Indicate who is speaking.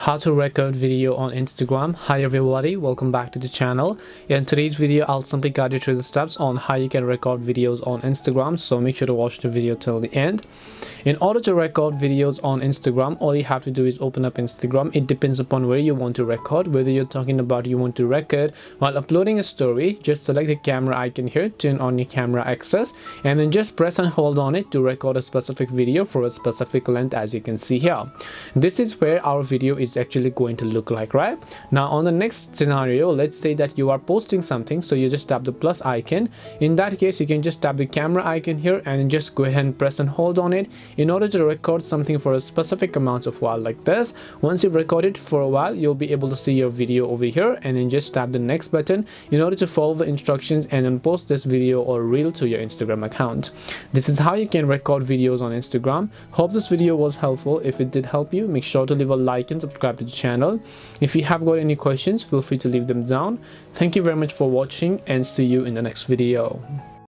Speaker 1: How to record video on Instagram. Hi everybody, welcome back to the channel. In today's video I'll simply guide you through the steps on how you can record videos on Instagram, so make sure to watch the video till the end. In order to record videos on Instagram, all you have to do is open up Instagram. It depends upon where you want to record, whether you're talking about you want to record while uploading a story. Just select the camera icon here, turn on your camera access, and then just press and hold on it to record a specific video for a specific length, as you can see here. This is where our video is actually going to look like. Right now, on the next scenario, let's say that you are posting something, so you just tap the plus icon. In that case, you can just tap the camera icon here and then just go ahead and press and hold on it in order to record something for a specific amount of while like this. Once you've recorded for a while, you'll be able to see your video over here, and then just tap the next button in order to follow the instructions and then post this video or reel to your Instagram account. This is how you can record videos on Instagram. Hope this video was helpful. If it did help you, make sure to leave a like and subscribe to the channel. If you have got any questions, feel free to leave them down. Thank you very much for watching, and see you in the next video.